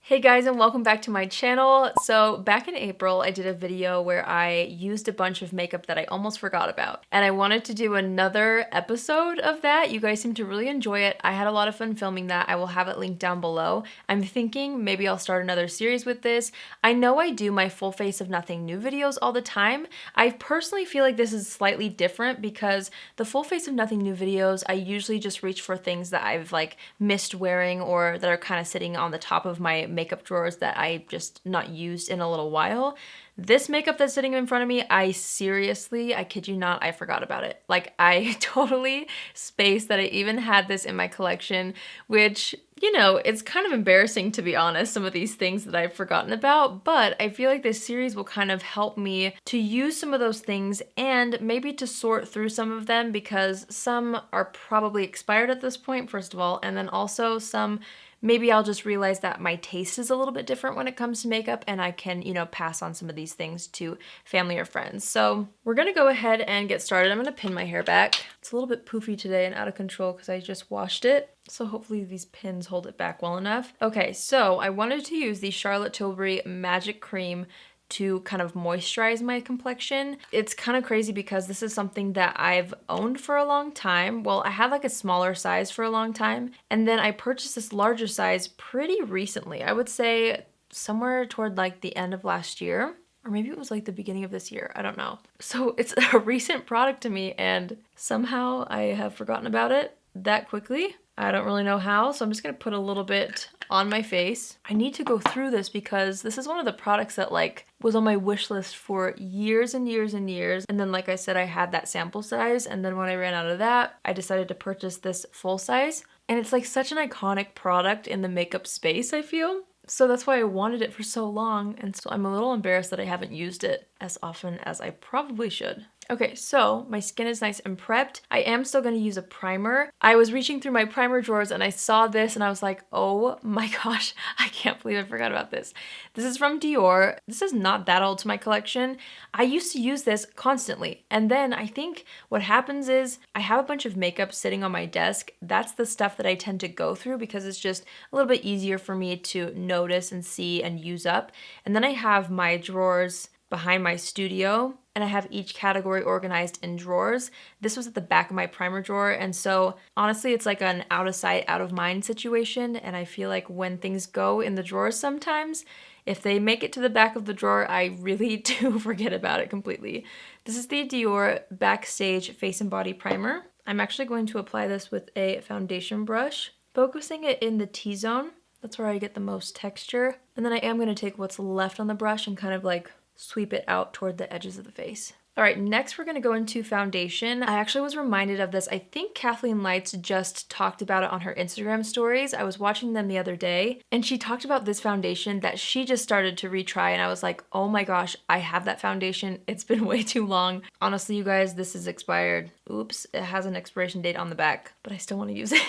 Hey guys, and welcome back to my channel. So back in April, I did a video where I used a bunch of makeup that I almost forgot about. And I wanted to do another episode of that. You guys seem to really enjoy it. I had a lot of fun filming that. I will have it linked down below. I'm thinking maybe I'll start another series with this. I know I do my full face of nothing new videos all the time. I personally feel like this is slightly different because the full face of nothing new videos, I usually just reach for things that I've like missed wearing or that are kind of sitting on the top of my makeup drawers that I just not used in a little while. This makeup that's sitting in front of me, I kid you not, I forgot about it. Like, I totally spaced that I even had this in my collection, which, you know, it's kind of embarrassing to be honest, some of these things that I've forgotten about, but I feel like this series will kind of help me to use some of those things and maybe to sort through some of them because some are probably expired at this point, first of all, and then also some maybe I'll just realize that my taste is a little bit different when it comes to makeup and I can, you know, pass on some of these things to family or friends. So we're gonna go ahead and get started. I'm gonna pin my hair back. It's a little bit poofy today and out of control because I just washed it. So hopefully these pins hold it back well enough. Okay, so I wanted to use the Charlotte Tilbury Magic Cream to kind of moisturize my complexion. It's kind of crazy because this is something that I've owned for a long time. Well, I had like a smaller size for a long time, and then I purchased this larger size pretty recently. I would say somewhere toward like the end of last year, or maybe it was like the beginning of this year, I don't know. So it's a recent product to me and somehow I have forgotten about it that quickly. I don't really know how, so I'm just gonna put a little bit on my face. I need to go through this because this is one of the products that like was on my wish list for years and years and years. And then like I said, I had that sample size. And then when I ran out of that, I decided to purchase this full size. And it's like such an iconic product in the makeup space, I feel. So that's why I wanted it for so long. And so I'm a little embarrassed that I haven't used it as often as I probably should. Okay, so my skin is nice and prepped. I am still gonna use a primer. I was reaching through my primer drawers and I saw this and I was like, oh my gosh, I can't believe I forgot about this. This is from Dior. This is not that old to my collection. I used to use this constantly. And then I think what happens is I have a bunch of makeup sitting on my desk. That's the stuff that I tend to go through because it's just a little bit easier for me to notice and see and use up. And then I have my drawers behind my studio and I have each category organized in drawers. This was at the back of my primer drawer, and so honestly it's like an out of sight, out of mind situation, and I feel like when things go in the drawers sometimes, if they make it to the back of the drawer, I really do forget about it completely. This is the Dior Backstage Face and Body Primer. I'm actually going to apply this with a foundation brush, focusing it in the T-zone. That's where I get the most texture. And then I am gonna take what's left on the brush and kind of like sweep it out toward the edges of the face. All right, next we're gonna go into foundation. I actually was reminded of this. I think Kathleen Lights just talked about it on her Instagram stories. I was watching them the other day and she talked about this foundation that she just started to retry and I was like, oh my gosh, I have that foundation. It's been way too long. Honestly, you guys, this is expired. Oops, it has an expiration date on the back, but I still wanna use it.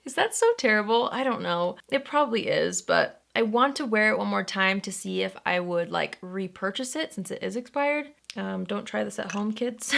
Is that so terrible? I don't know. It probably is, but I want to wear it one more time to see if I would like repurchase it since it is expired. Don't try this at home, kids.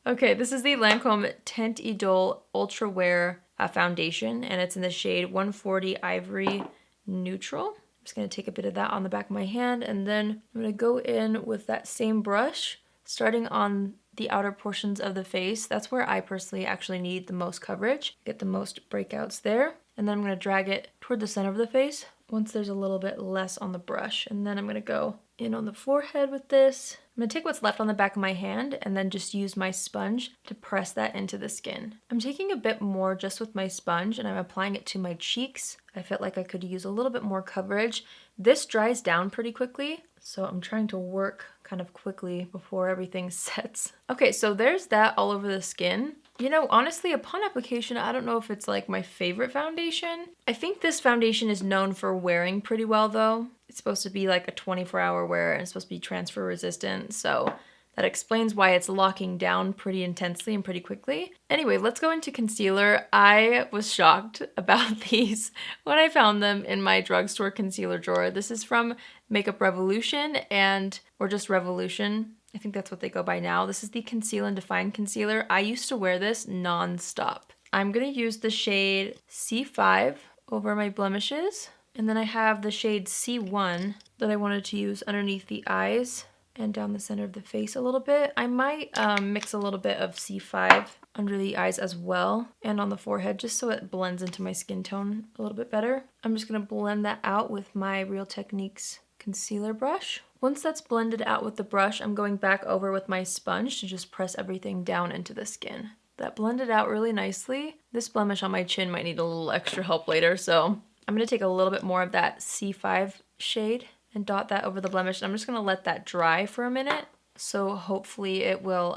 Okay, this is the Lancome Teint Idole Ultra Wear foundation, and it's in the shade 140 Ivory Neutral. I'm just gonna take a bit of that on the back of my hand, and then I'm gonna go in with that same brush, starting on the outer portions of the face. That's where I personally actually need the most coverage, get the most breakouts there. And then I'm gonna drag it toward the center of the face once there's a little bit less on the brush. And then I'm gonna go in on the forehead with this. I'm gonna take what's left on the back of my hand and then just use my sponge to press that into the skin. I'm taking a bit more just with my sponge and I'm applying it to my cheeks. I felt like I could use a little bit more coverage. This dries down pretty quickly, so I'm trying to work kind of quickly before everything sets. Okay, so there's that all over the skin. You know, honestly, upon application, I don't know if it's like my favorite foundation. I think this foundation is known for wearing pretty well though. It's supposed to be like a 24-hour wear and it's supposed to be transfer resistant, so that explains why it's locking down pretty intensely and pretty quickly. Anyway, let's go into concealer. I was shocked about these when I found them in my drugstore concealer drawer. This is from Makeup Revolution or just Revolution. I think that's what they go by now. This is the Conceal and Define Concealer. I used to wear this non-stop. I'm gonna use the shade C5 over my blemishes And then I have the shade C1 that I wanted to use underneath the eyes and down the center of the face a little bit. I might mix a little bit of C5 under the eyes as well and on the forehead just so it blends into my skin tone a little bit better. I'm just gonna blend that out with my Real Techniques concealer brush. Once that's blended out with the brush, I'm going back over with my sponge to just press everything down into the skin. That blended out really nicely. This blemish on my chin might need a little extra help later, so I'm gonna take a little bit more of that C5 shade and dot that over the blemish. And I'm just gonna let that dry for a minute, so hopefully it will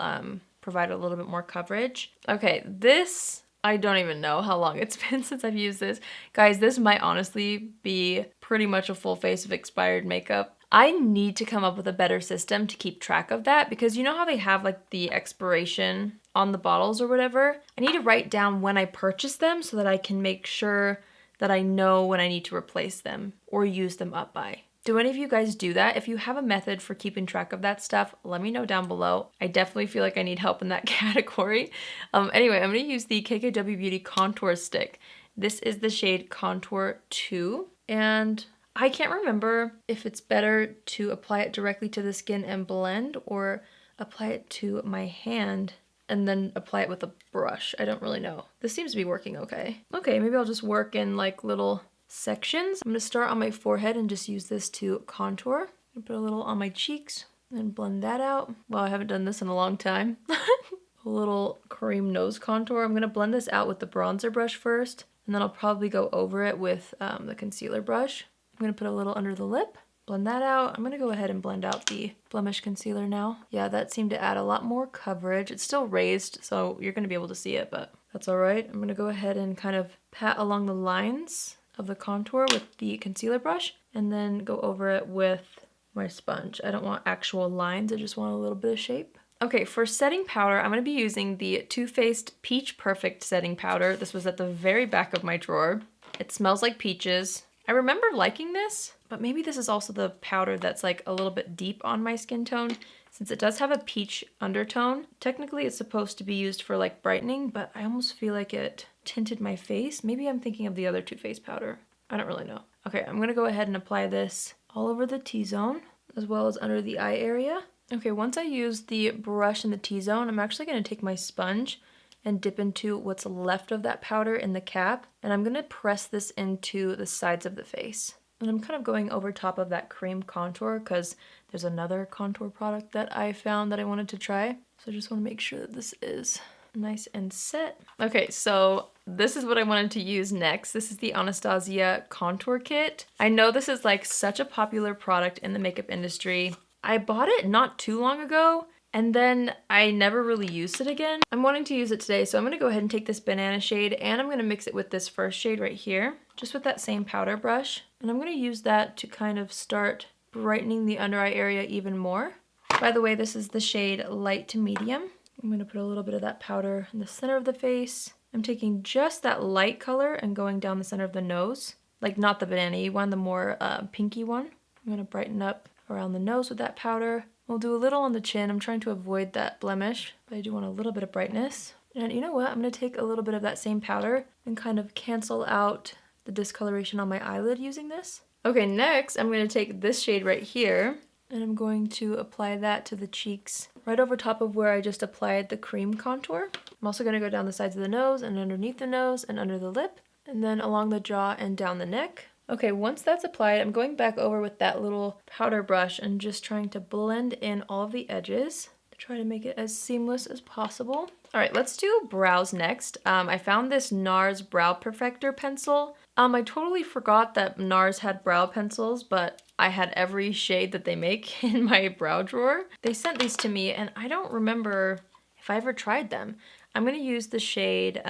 provide a little bit more coverage. Okay, this, I don't even know how long it's been since I've used this. Guys, this might honestly be pretty much a full face of expired makeup. I need to come up with a better system to keep track of that, because you know how they have like the expiration on the bottles or whatever? I need to write down when I purchased them so that I can make sure that I know when I need to replace them or use them up by. Do any of you guys do that? If you have a method for keeping track of that stuff, let me know down below. I definitely feel like I need help in that category. Anyway, I'm gonna use the KKW Beauty Contour Stick. This is the shade Contour 2, and I can't remember if it's better to apply it directly to the skin and blend or apply it to my hand and then apply it with a brush. I don't really know. This seems to be working okay. Okay, maybe I'll just work in like little sections. I'm gonna start on my forehead and just use this to contour. Put a little on my cheeks and blend that out. Well, I haven't done this in a long time. A little cream nose contour. I'm gonna blend this out with the bronzer brush first, and then I'll probably go over it with the concealer brush. I'm gonna put a little under the lip, blend that out. I'm gonna go ahead and blend out the blemish concealer now. Yeah, that seemed to add a lot more coverage. It's still raised, so you're gonna be able to see it, but that's all right. I'm gonna go ahead and kind of pat along the lines of the contour with the concealer brush and then go over it with my sponge. I don't want actual lines, I just want a little bit of shape. Okay, for setting powder, I'm gonna be using the Too Faced Peach Perfect setting powder. This was at the very back of my drawer. It smells like peaches. I remember liking this, but maybe this is also the powder that's like a little bit deep on my skin tone, since it does have a peach undertone. Technically, it's supposed to be used for like brightening, but I almost feel like it tinted my face. Maybe I'm thinking of the other Too Faced powder. I don't really know. Okay, I'm gonna go ahead and apply this all over the T-zone, as well as under the eye area. Okay, once I use the brush in the T-zone, I'm actually gonna take my sponge and dip into what's left of that powder in the cap, and I'm gonna press this into the sides of the face. And I'm kind of going over top of that cream contour because there's another contour product that I found that I wanted to try. So I just wanna make sure that this is nice and set. Okay, so this is what I wanted to use next. This is the Anastasia Contour Kit. I know this is like such a popular product in the makeup industry. I bought it not too long ago, and then I never really used it again. I'm wanting to use it today, so I'm gonna go ahead and take this banana shade and I'm gonna mix it with this first shade right here, just with that same powder brush. And I'm gonna use that to kind of start brightening the under eye area even more. By the way, this is the shade Light to Medium. I'm gonna put a little bit of that powder in the center of the face. I'm taking just that light color and going down the center of the nose. Like not the banana-y one, the more pinky one. I'm gonna brighten up around the nose with that powder. We'll do a little on the chin. I'm trying to avoid that blemish, but I do want a little bit of brightness. And you know what? I'm gonna take a little bit of that same powder and kind of cancel out the discoloration on my eyelid using this. Okay, next I'm gonna take this shade right here and I'm going to apply that to the cheeks right over top of where I just applied the cream contour. I'm also gonna go down the sides of the nose and underneath the nose and under the lip, and then along the jaw and down the neck. Okay, once that's applied, I'm going back over with that little powder brush and just trying to blend in all of the edges to try to make it as seamless as possible. All right, let's do brows next. I found this NARS Brow Perfector pencil. I totally forgot that NARS had brow pencils, but I had every shade that they make in my brow drawer. They sent these to me and I don't remember if I ever tried them. I'm gonna use the shade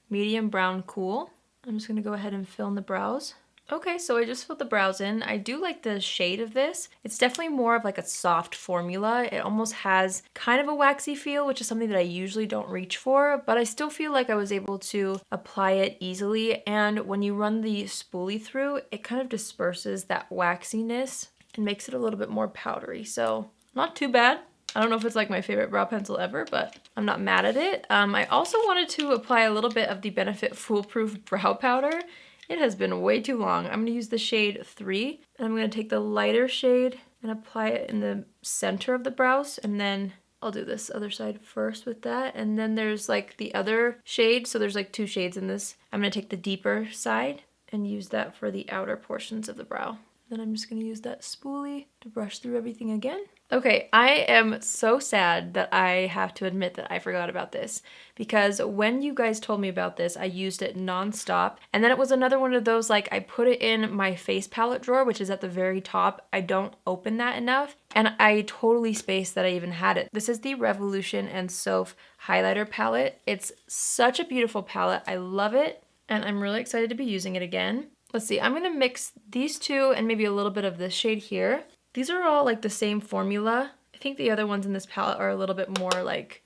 Medium Brown Cool. I'm just gonna go ahead and fill in the brows. Okay, so I just filled the brows in. I do like the shade of this. It's definitely more of like a soft formula. It almost has kind of a waxy feel, which is something that I usually don't reach for, but I still feel like I was able to apply it easily. And when you run the spoolie through, it kind of disperses that waxiness and makes it a little bit more powdery. So not too bad. I don't know if it's like my favorite brow pencil ever, but I'm not mad at it. I also wanted to apply a little bit of the Benefit Foolproof Brow Powder. It has been way too long. I'm gonna use the shade 3, and I'm gonna take the lighter shade and apply it in the center of the brows, and then I'll do this other side first with that. And then there's like the other shade, so there's like 2 shades in this. I'm gonna take the deeper side and use that for the outer portions of the brow. Then I'm just gonna use that spoolie to brush through everything again. Okay, I am so sad that I have to admit that I forgot about this, because when you guys told me about this, I used it nonstop. And then it was another one of those, like, I put it in my face palette drawer, which is at the very top. I don't open that enough, and I totally spaced that I even had it. This is the Revolution and Soph highlighter palette. It's such a beautiful palette. I love it, and I'm really excited to be using it again. Let's see, I'm gonna mix these two and maybe a little bit of this shade here. These are all like the same formula. I think the other ones in this palette are a little bit more like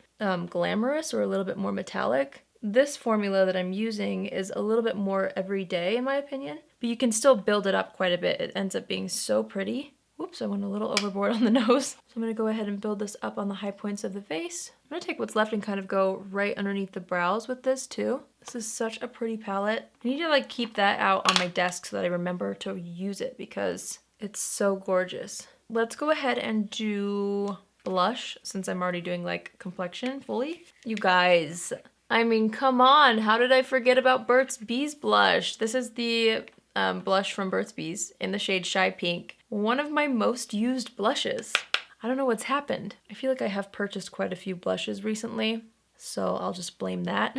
glamorous or a little bit more metallic. This formula that I'm using is a little bit more everyday in my opinion, but you can still build it up quite a bit. It ends up being so pretty. Whoops, I went a little overboard on the nose. So I'm gonna go ahead and build this up on the high points of the face. I'm gonna take what's left and kind of go right underneath the brows with this too. This is such a pretty palette. I need to like keep that out on my desk so that I remember to use it because it's so gorgeous. Let's go ahead and do blush since I'm already doing like complexion fully. You guys, I mean, come on. How did I forget about Burt's Bees blush? This is the blush from Burt's Bees in the shade Shy Pink. One of my most used blushes. I don't know what's happened. I feel like I have purchased quite a few blushes recently, so I'll just blame that.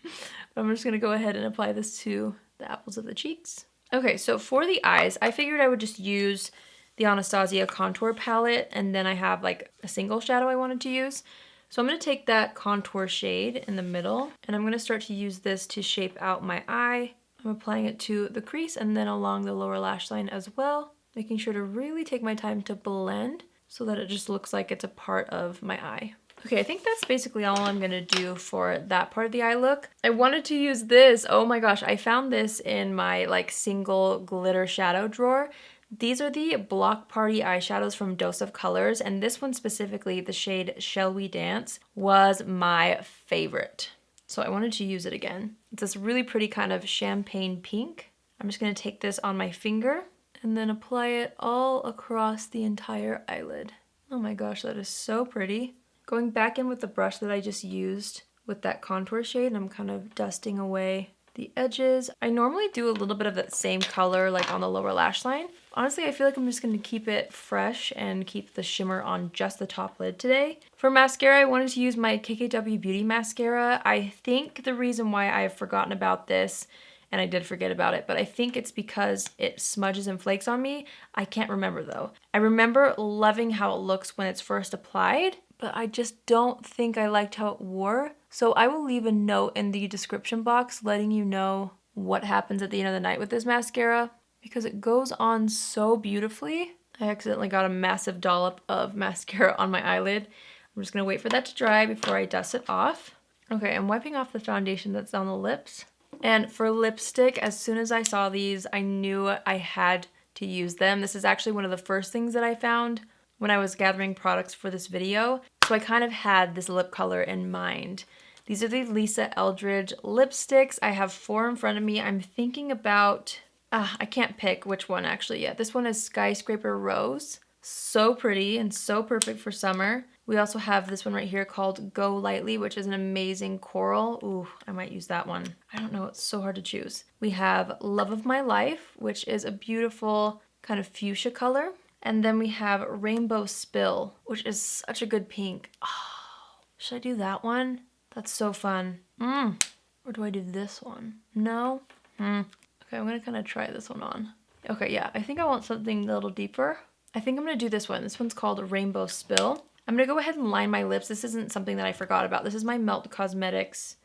But I'm just gonna go ahead and apply this to the apples of the cheeks. Okay, so for the eyes, I figured I would just use the Anastasia contour palette, and then I have like a single shadow I wanted to use. So I'm gonna take that contour shade in the middle, and I'm gonna start to use this to shape out my eye. I'm applying it to the crease and then along the lower lash line as well, making sure to really take my time to blend so that it just looks like it's a part of my eye. Okay, I think that's basically all I'm gonna do for that part of the eye look. I wanted to use this. Oh my gosh, I found this in my like single glitter shadow drawer. These are the Block Party eyeshadows from Dose of Colors, and this one specifically, the shade Shall We Dance, was my favorite. So I wanted to use it again. It's this really pretty kind of champagne pink. I'm just gonna take this on my finger and then apply it all across the entire eyelid. Oh my gosh, that is so pretty. Going back in with the brush that I just used with that contour shade, I'm kind of dusting away the edges. I normally do a little bit of that same color like on the lower lash line. Honestly, I feel like I'm just gonna keep it fresh and keep the shimmer on just the top lid today. For mascara, I wanted to use my KKW Beauty mascara. I think the reason why I've forgotten about this, and I did forget about it, but I think it's because it smudges and flakes on me. I can't remember though. I remember loving how it looks when it's first applied, but I just don't think I liked how it wore. So I will leave a note in the description box letting you know what happens at the end of the night with this mascara because it goes on so beautifully. I accidentally got a massive dollop of mascara on my eyelid. I'm just gonna wait for that to dry before I dust it off. Okay, I'm wiping off the foundation that's on the lips. And for lipstick, as soon as I saw these, I knew I had to use them. This is actually one of the first things that I found when I was gathering products for this video. So I kind of had this lip color in mind. These are the Lisa Eldridge lipsticks. I have 4 in front of me. I'm thinking about, I can't pick which one actually yet. This one is Skyscraper Rose. So pretty and so perfect for summer. We also have this one right here called Go Lightly, which is an amazing coral. Ooh, I might use that one. I don't know, it's so hard to choose. We have Love of My Life, which is a beautiful kind of fuchsia color. And then we have Rainbow Spill, which is such a good pink. Oh, should I do that one? That's so fun. Or do I do this one? No? Okay, I'm gonna kind of try this one on. Okay, yeah, I think I want something a little deeper. I think I'm gonna do this one. This one's called Rainbow Spill. I'm gonna go ahead and line my lips. This isn't something that I forgot about. This is my Melt Cosmetics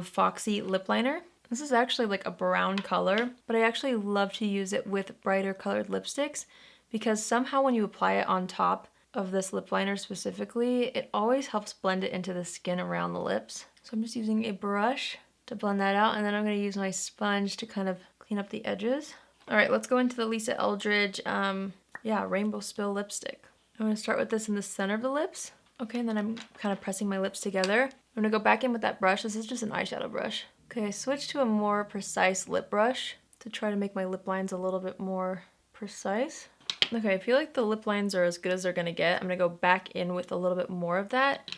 Foxy lip liner. This is actually like a brown color, but I actually love to use it with brighter colored lipsticks because somehow when you apply it on top of this lip liner specifically, it always helps blend it into the skin around the lips. So I'm just using a brush to blend that out, and then I'm gonna use my sponge to kind of clean up the edges. All right, let's go into the Lisa Eldridge, Rainbow Spill lipstick. I'm gonna start with this in the center of the lips. Okay, and then I'm kind of pressing my lips together. I'm gonna go back in with that brush. This is just an eyeshadow brush. Okay, I switched to a more precise lip brush. to try to make my lip lines a little bit more precise. Okay, I feel like the lip lines are as good as they're gonna get. I'm gonna go back in with a little bit more of that,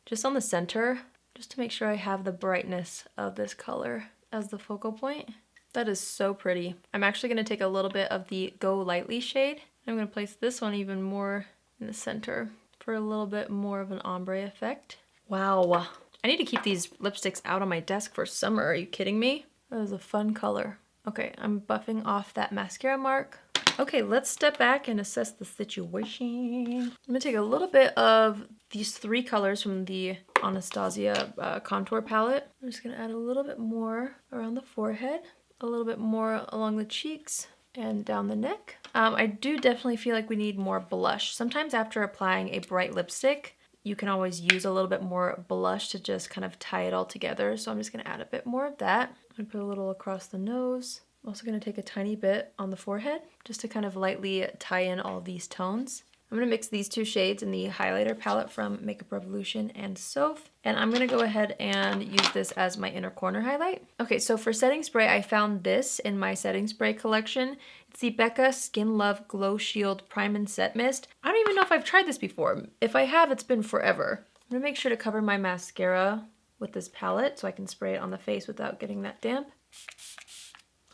just on the center, just to make sure I have the brightness of this color as the focal point. That is so pretty. I'm actually gonna take a little bit of the Go Lightly shade. I'm gonna place this one even more in the center for a little bit more of an ombre effect. Wow. I need to keep these lipsticks out on my desk for summer. Are you kidding me? That is a fun color. Okay, I'm buffing off that mascara mark. Okay, let's step back and assess the situation. I'm gonna take a little bit of these 3 colors from the Anastasia contour palette. I'm just gonna add a little bit more around the forehead, a little bit more along the cheeks, and down the neck. I do definitely feel like we need more blush. Sometimes after applying a bright lipstick, you can always use a little bit more blush to just kind of tie it all together. So I'm just gonna add a bit more of that. I'm gonna put a little across the nose. I'm also gonna take a tiny bit on the forehead just to kind of lightly tie in all these tones. I'm gonna mix these 2 shades in the highlighter palette from Makeup Revolution and Soph, and I'm gonna go ahead and use this as my inner corner highlight. Okay, so for setting spray, I found this in my setting spray collection. It's the Becca Skin Love Glow Shield Prime and Set Mist. I don't even know if I've tried this before. If I have, it's been forever. I'm gonna make sure to cover my mascara with this palette so I can spray it on the face without getting that damp.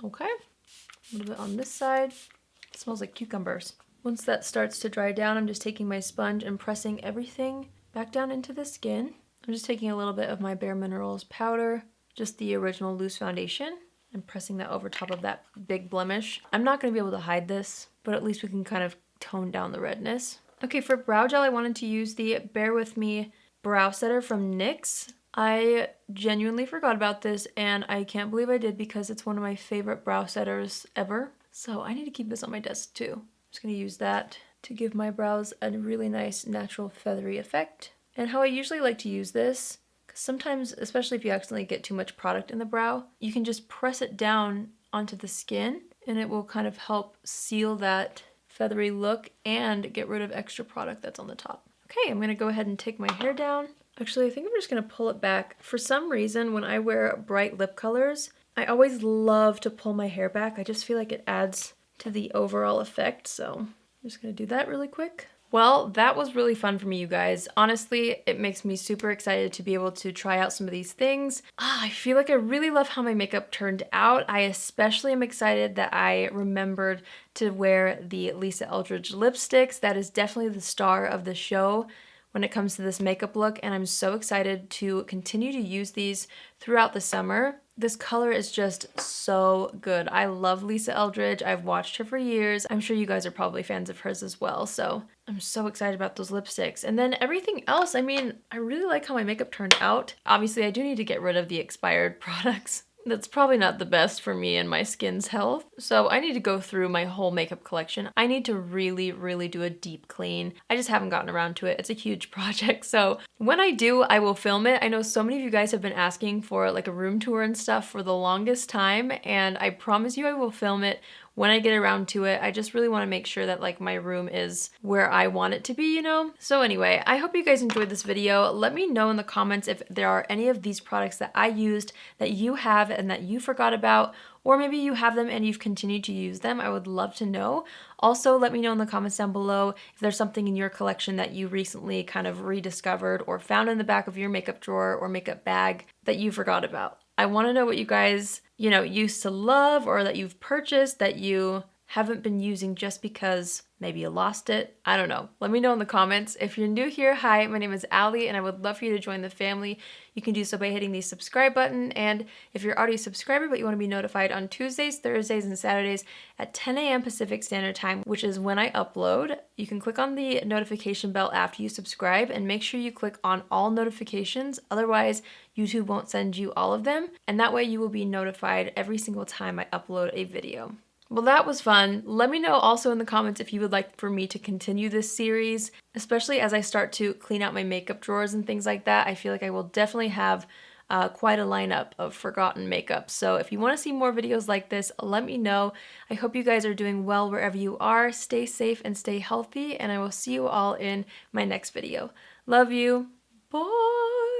Okay, a little bit on this side. It smells like cucumbers. Once that starts to dry down, I'm just taking my sponge and pressing everything back down into the skin. I'm just taking a little bit of my Bare Minerals powder, just the original loose foundation, and pressing that over top of that big blemish. I'm not gonna be able to hide this, but at least we can kind of tone down the redness. Okay, for brow gel, I wanted to use the Bear With Me Brow Setter from NYX. I genuinely forgot about this, and I can't believe I did because it's one of my favorite brow setters ever. So I need to keep this on my desk too. I'm just gonna use that to give my brows a really nice natural feathery effect. And how I usually like to use this, because sometimes, especially if you accidentally get too much product in the brow, you can just press it down onto the skin and it will kind of help seal that feathery look and get rid of extra product that's on the top. Okay, I'm gonna go ahead and take my hair down. Actually, I think I'm just gonna pull it back. For some reason, when I wear bright lip colors, I always love to pull my hair back. I just feel like it adds to the overall effect, so I'm just gonna do that really quick. Well, that was really fun for me, you guys. Honestly, it makes me super excited to be able to try out some of these things. I feel like I really love how my makeup turned out. I especially am excited that I remembered to wear the Lisa Eldridge lipsticks. That is definitely the star of the show when it comes to this makeup look, and I'm so excited to continue to use these throughout the summer. This color is just so good. I love Lisa Eldridge. I've watched her for years. I'm sure you guys are probably fans of hers as well, so I'm so excited about those lipsticks. And then everything else, I mean, I really like how my makeup turned out. Obviously, I do need to get rid of the expired products. That's probably not the best for me and my skin's health. So I need to go through my whole makeup collection. I need to really do a deep clean. I just haven't gotten around to it. It's a huge project. So when I do, I will film it. I know so many of you guys have been asking for like a room tour and stuff for the longest time, and I promise you I will film it when I get around to it. I just really want to make sure that like my room is where I want it to be, you know? So anyway, I hope you guys enjoyed this video. Let me know in the comments if there are any of these products that I used that you have and that you forgot about, or maybe you have them and you've continued to use them. I would love to know. Also, let me know in the comments down below if there's something in your collection that you recently kind of rediscovered or found in the back of your makeup drawer or makeup bag that you forgot about. I want to know what you guys, you know, used to love or that you've purchased that you haven't been using just because maybe you lost it. I don't know. Let me know in the comments. If you're new here, hi, my name is Allie and I would love for you to join the family. You can do so by hitting the subscribe button. And if you're already a subscriber but you want to be notified on Tuesdays, Thursdays, and Saturdays at 10 a.m. Pacific Standard Time, which is when I upload, you can click on the notification bell after you subscribe and make sure you click on all notifications. Otherwise, YouTube won't send you all of them. And that way you will be notified every single time I upload a video. Well, that was fun. Let me know also in the comments if you would like for me to continue this series, especially as I start to clean out my makeup drawers and things like that. I feel like I will definitely have quite a lineup of forgotten makeup. So if you want to see more videos like this, let me know. I hope you guys are doing well wherever you are. Stay safe and stay healthy, and I will see you all in my next video. Love you. Bye.